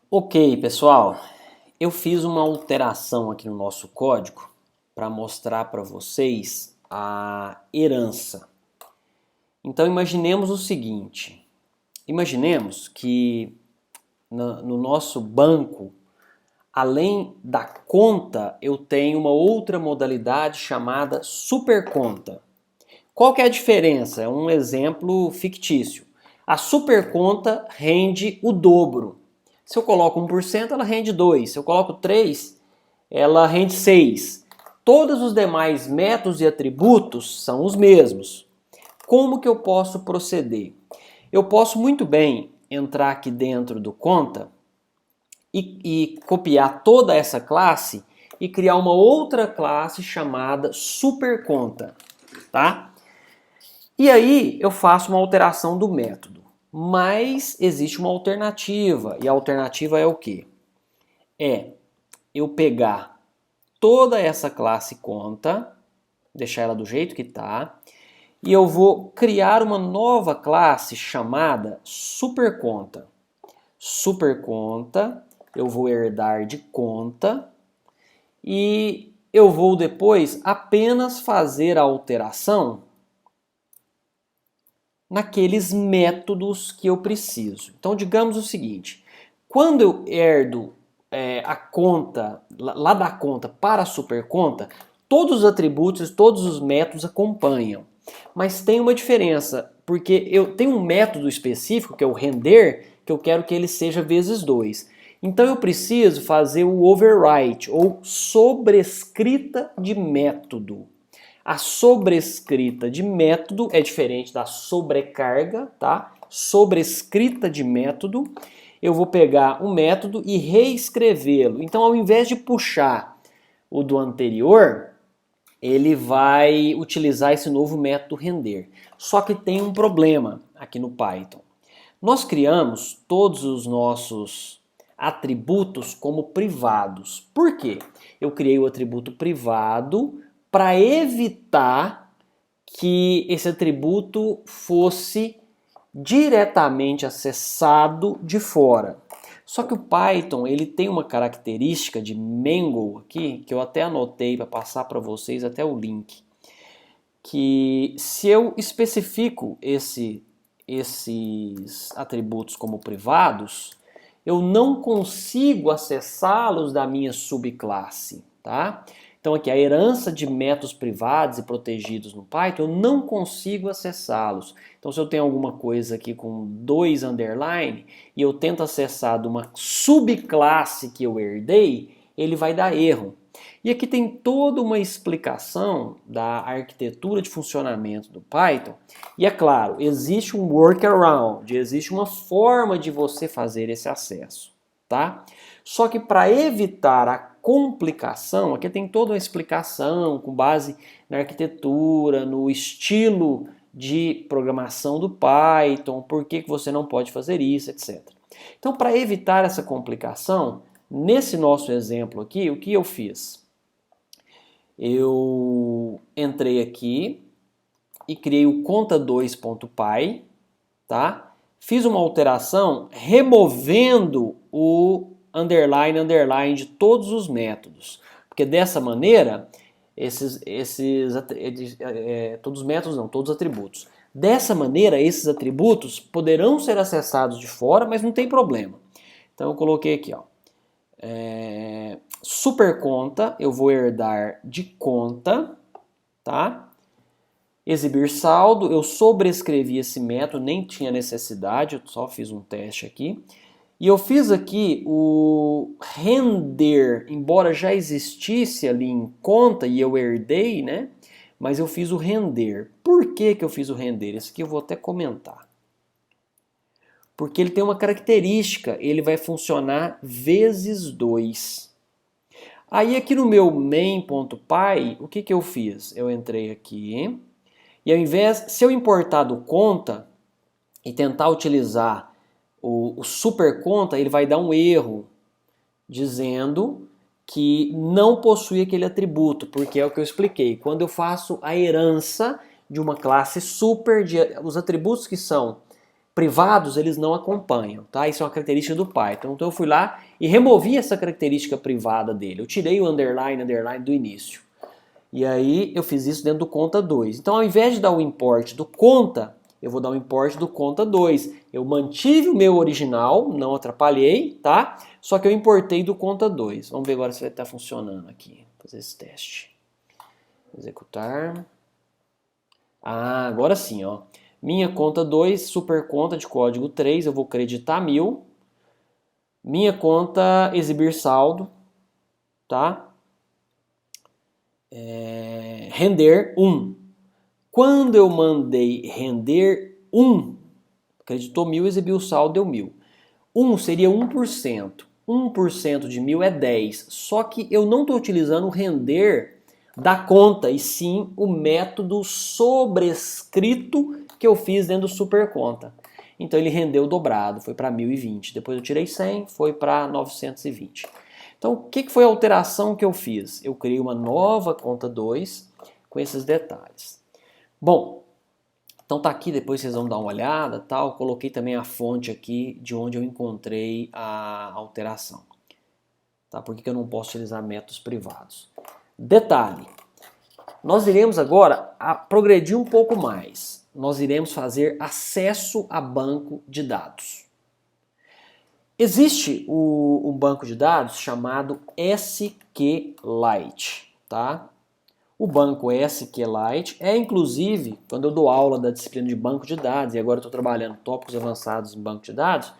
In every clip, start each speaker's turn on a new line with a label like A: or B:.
A: Ok, pessoal, eu fiz uma alteração aqui no nosso código para mostrar para vocês a herança. Então imaginemos o seguinte, imaginemos que no nosso banco, além da conta, eu tenho uma outra modalidade chamada superconta. Qual que é a diferença? É um exemplo fictício. A superconta rende o dobro. Se eu coloco 1%, ela rende 2. Se eu coloco 3, ela rende 6. Todos os demais métodos e atributos são os mesmos. Como que eu posso proceder? Eu posso muito bem entrar aqui dentro do conta e copiar toda essa classe e criar uma outra classe chamada superconta, tá? E aí eu faço uma alteração do método. Mas existe uma alternativa. E a alternativa é o quê? É eu pegar toda essa classe conta, deixar ela do jeito que está, e eu vou criar uma nova classe chamada superconta. Superconta, eu vou herdar de conta e eu vou depois apenas fazer a alteração naqueles métodos que eu preciso. Então, digamos o seguinte, quando eu herdo a conta, lá da conta para a superconta, todos os atributos, todos os métodos acompanham. Mas tem uma diferença, porque eu tenho um método específico, que é o render, que eu quero que ele seja vezes 2. Então eu preciso fazer o overwrite, ou sobrescrita de método. A sobrescrita de método é diferente da sobrecarga, tá? Sobrescrita de método, eu vou pegar o método e reescrevê-lo. Então, ao invés de puxar o do anterior, ele vai utilizar esse novo método render. Só que tem um problema aqui no Python. Nós criamos todos os nossos atributos como privados. Por quê? Eu criei o atributo privado para evitar que esse atributo fosse diretamente acessado de fora. Só que o Python ele tem uma característica de Mangle aqui, que eu até anotei para passar para vocês até o link, que se eu especifico esses atributos como privados, eu não consigo acessá-los da minha subclasse, tá? Então aqui, a herança de métodos privados e protegidos no Python, eu não consigo acessá-los. Então se eu tenho alguma coisa aqui com 2 underline e eu tento acessar de uma subclasse que eu herdei, ele vai dar erro. E aqui tem toda uma explicação da arquitetura de funcionamento do Python. E é claro, existe um workaround, existe uma forma de você fazer esse acesso, tá? Só que para evitar a complicação, aqui tem toda uma explicação com base na arquitetura, no estilo de programação do Python, por que você não pode fazer isso, etc. Então, para evitar essa complicação, nesse nosso exemplo aqui, o que eu fiz? Eu entrei aqui e criei o conta2.py, tá? Fiz uma alteração removendo o underline, underline de todos os métodos. Porque dessa maneira, todos os métodos não, todos os atributos. Dessa maneira, esses atributos poderão ser acessados de fora, mas não tem problema. Então eu coloquei aqui, ó. Superconta, eu vou herdar de conta, tá? Exibir saldo, eu sobrescrevi esse método, nem tinha necessidade, eu só fiz um teste aqui. E eu fiz aqui o render, embora já existisse ali em conta e eu herdei, né? Mas eu fiz o render. Por que que eu fiz o render? Isso aqui eu vou até comentar. Porque ele tem uma característica, ele vai funcionar vezes 2. Aí aqui no meu main.py, o que que eu fiz? Eu entrei aqui e ao invés, se eu importar do conta e tentar utilizar o superconta, ele vai dar um erro dizendo que não possui aquele atributo, porque é o que eu expliquei. Quando eu faço a herança de uma classe super, os atributos que são Privados, eles não acompanham, tá? Isso é uma característica do Python. Então eu fui lá e removi essa característica privada dele. Eu tirei o underline do início. E aí eu fiz isso dentro do conta 2. Então ao invés de dar o import do conta, eu vou dar o import do conta 2. Eu mantive o meu original, não atrapalhei, tá? Só que eu importei do conta 2. Vamos ver agora se vai estar funcionando aqui. Vou fazer esse teste. Executar. Ah, agora sim, ó. Minha conta 2, super conta de código 3, eu vou creditar 1000. Minha conta exibir saldo, tá? Render 1. Quando eu mandei render 1, creditou 1000, exibiu o saldo, deu 1000. 1 seria 1%. 1% de 1000 é 10. Só que eu não estou utilizando o render da conta, e sim o método sobrescrito que eu fiz dentro do superconta. Então ele rendeu dobrado, foi para 1020. Depois eu tirei 100, foi para 920. Então o que foi a alteração que eu fiz? Eu criei uma nova conta 2 com esses detalhes. Bom, então tá aqui, depois vocês vão dar uma olhada, tal. Coloquei também a fonte aqui de onde eu encontrei a alteração. Tá? Por que eu não posso utilizar métodos privados? Detalhe, nós iremos agora progredir um pouco mais. Nós iremos fazer acesso a banco de dados. Existe um banco de dados chamado SQLite, tá? O banco SQLite é, inclusive, quando eu dou aula da disciplina de banco de dados, e agora estou trabalhando tópicos avançados em banco de dados,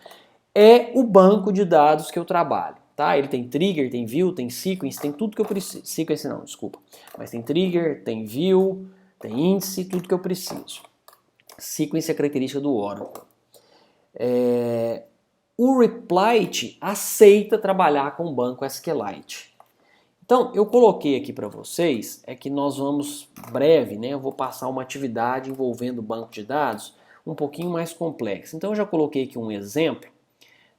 A: é o banco de dados que eu trabalho, tá? Ele tem trigger, tem view, tem sequence, tem tudo que eu preciso. Sequence não, desculpa. Mas tem trigger, tem view, tem índice, tudo que eu preciso. Sequence é característica do Oracle. O Replit aceita trabalhar com o banco SQLite. Então, eu coloquei aqui para vocês, é que nós vamos, breve, né, eu vou passar uma atividade envolvendo banco de dados um pouquinho mais complexa. Então, eu já coloquei aqui um exemplo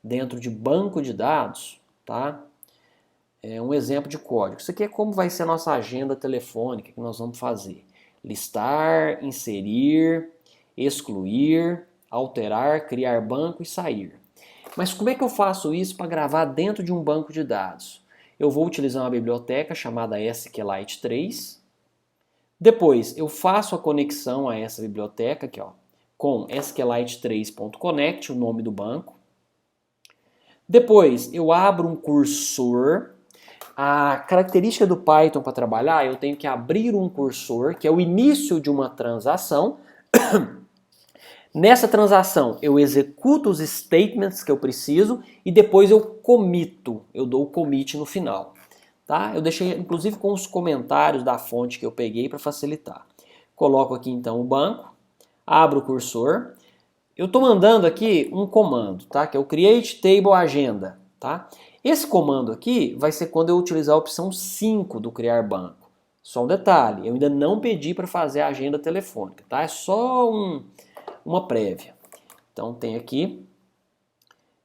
A: dentro de banco de dados, tá? É um exemplo de código. Isso aqui é como vai ser a nossa agenda telefônica que nós vamos fazer. Listar, inserir, excluir, alterar, criar banco e sair. Mas como é que eu faço isso para gravar dentro de um banco de dados? Eu vou utilizar uma biblioteca chamada SQLite 3. Depois eu faço a conexão a essa biblioteca aqui, ó, com SQLite3.connect, o nome do banco. Depois eu abro um cursor. A característica do Python para trabalhar, eu tenho que abrir um cursor, que é o início de uma transação. Nessa transação, eu executo os statements que eu preciso e depois eu comito, eu dou o commit no final. Tá? Eu deixei inclusive com os comentários da fonte que eu peguei para facilitar. Coloco aqui então o banco, abro o cursor. Eu estou mandando aqui um comando, tá? Que é o create table agenda. Tá? Esse comando aqui vai ser quando eu utilizar a opção 5 do criar banco. Só um detalhe, eu ainda não pedi para fazer a agenda telefônica, tá? É só uma prévia. Então tem aqui,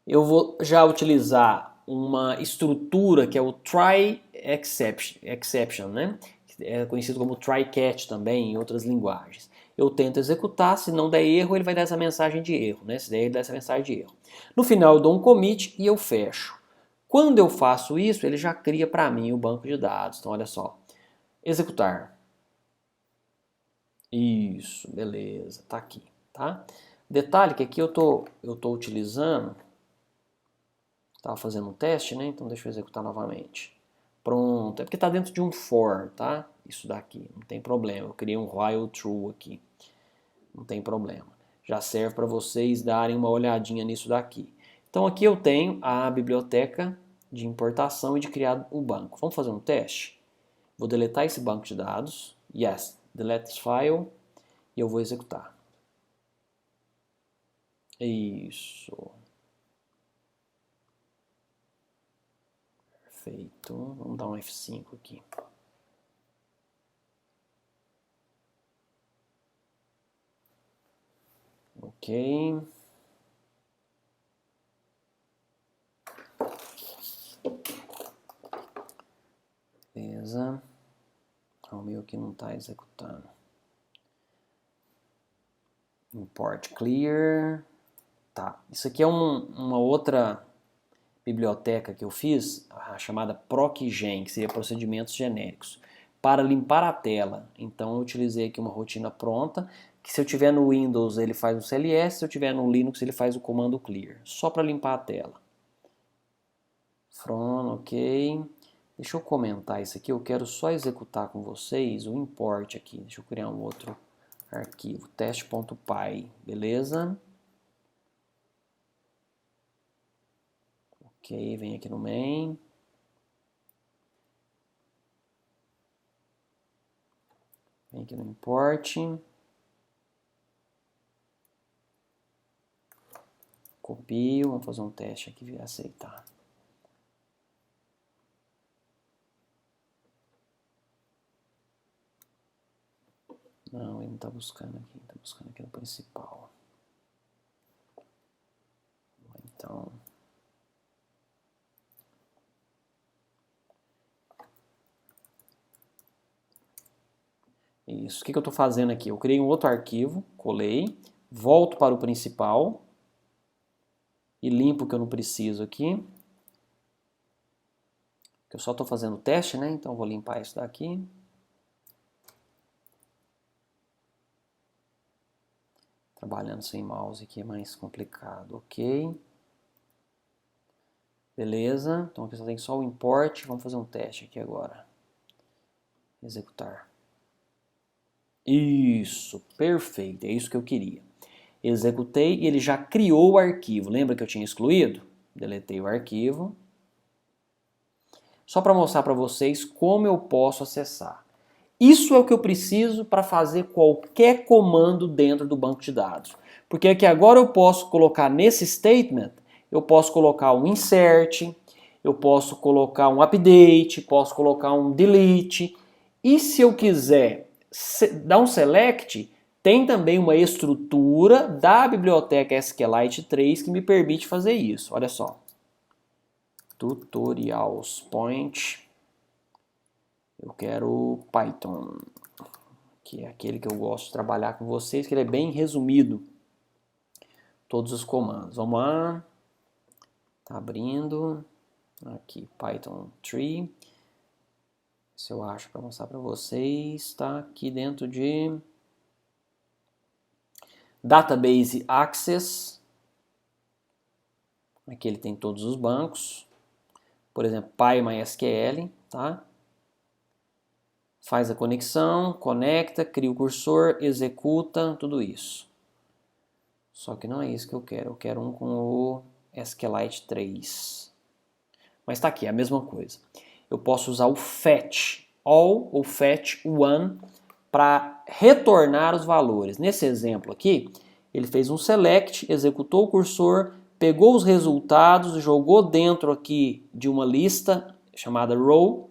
A: eu vou já utilizar uma estrutura que é o try exception, né? É conhecido como try catch também em outras linguagens. Eu tento executar, se não der erro, ele vai dar essa mensagem de erro, né? Se der, ele dá essa mensagem de erro. No final eu dou um commit e eu fecho. Quando eu faço isso, ele já cria para mim o banco de dados. Então olha só, executar. Isso, beleza, tá aqui, tá? Detalhe que aqui eu tô utilizando, estava fazendo um teste, né? Então deixa eu executar novamente. Pronto, é porque está dentro de um for, tá? Isso daqui, não tem problema. Eu criei um while true aqui, não tem problema. Já serve para vocês darem uma olhadinha nisso daqui. Então aqui eu tenho a biblioteca de importação e de criar o banco. Vamos fazer um teste? Vou deletar esse banco de dados. Yes, delete this file. E eu vou executar. Isso. Perfeito. Vamos dar um F5 aqui. Ok. Beleza. O meu aqui não está executando. Import clear. Tá, isso aqui é uma outra biblioteca que eu fiz, a chamada ProcGen, que seria procedimentos genéricos, para limpar a tela. Então eu utilizei aqui uma rotina pronta, que se eu tiver no Windows ele faz o CLS, se eu tiver no Linux ele faz o comando clear, só para limpar a tela. From, ok. Deixa eu comentar isso aqui, eu quero só executar com vocês o import aqui. Deixa eu criar um outro arquivo, teste.py, beleza? Ok, vem aqui no main. Vem aqui no import. Copio, vamos fazer um teste aqui e aceitar. Não, ele não está buscando aqui, está buscando aqui no principal. Então... Isso, o que eu estou fazendo aqui? Eu criei um outro arquivo, colei, volto para o principal e limpo o que eu não preciso aqui. Eu só estou fazendo o teste, né? Então eu vou limpar isso daqui. Trabalhando sem mouse aqui é mais complicado, ok. Beleza, então aqui só tem só o import, vamos fazer um teste aqui agora. Executar. Isso, perfeito, é isso que eu queria. Executei e ele já criou o arquivo. Lembra que eu tinha excluído? Deletei o arquivo. Só para mostrar para vocês como eu posso acessar. Isso é o que eu preciso para fazer qualquer comando dentro do banco de dados. Porque aqui agora eu posso colocar nesse statement, eu posso colocar um insert, eu posso colocar um update, posso colocar um delete. E se eu quiser dar um select, tem também uma estrutura da biblioteca SQLite 3 que me permite fazer isso. Olha só. Tutorials point. Eu quero Python, que é aquele que eu gosto de trabalhar com vocês, que ele é bem resumido. Todos os comandos. Vamos lá. Tá abrindo. Aqui, Python 3. Se eu acho para mostrar para vocês, está aqui dentro de Database Access. Aqui ele tem todos os bancos. Por exemplo, PyMySQL, tá? Faz a conexão, conecta, cria o cursor, executa, tudo isso. Só que não é isso que eu quero um com o SQLite 3. Mas está aqui, é a mesma coisa. Eu posso usar o fetch all ou fetch one para retornar os valores. Nesse exemplo aqui, ele fez um select, executou o cursor, pegou os resultados, jogou dentro aqui de uma lista chamada row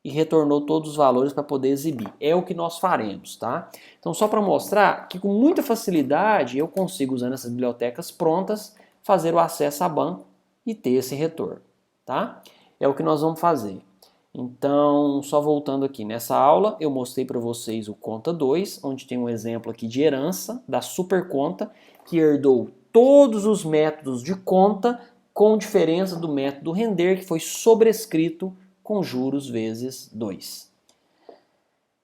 A: e retornou todos os valores para poder exibir. É o que nós faremos, tá? Então, só para mostrar que com muita facilidade eu consigo, usando essas bibliotecas prontas, fazer o acesso a banco e ter esse retorno, tá? É o que nós vamos fazer. Então, só voltando aqui, nessa aula eu mostrei para vocês o conta 2, onde tem um exemplo aqui de herança da superconta, que herdou todos os métodos de conta, com diferença do método render, que foi sobrescrito com juros vezes 2.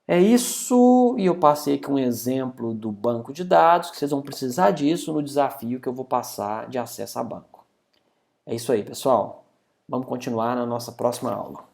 A: É isso, e eu passei aqui um exemplo do banco de dados, que vocês vão precisar disso no desafio que eu vou passar de acesso a banco. É isso aí, pessoal. Vamos continuar na nossa próxima aula.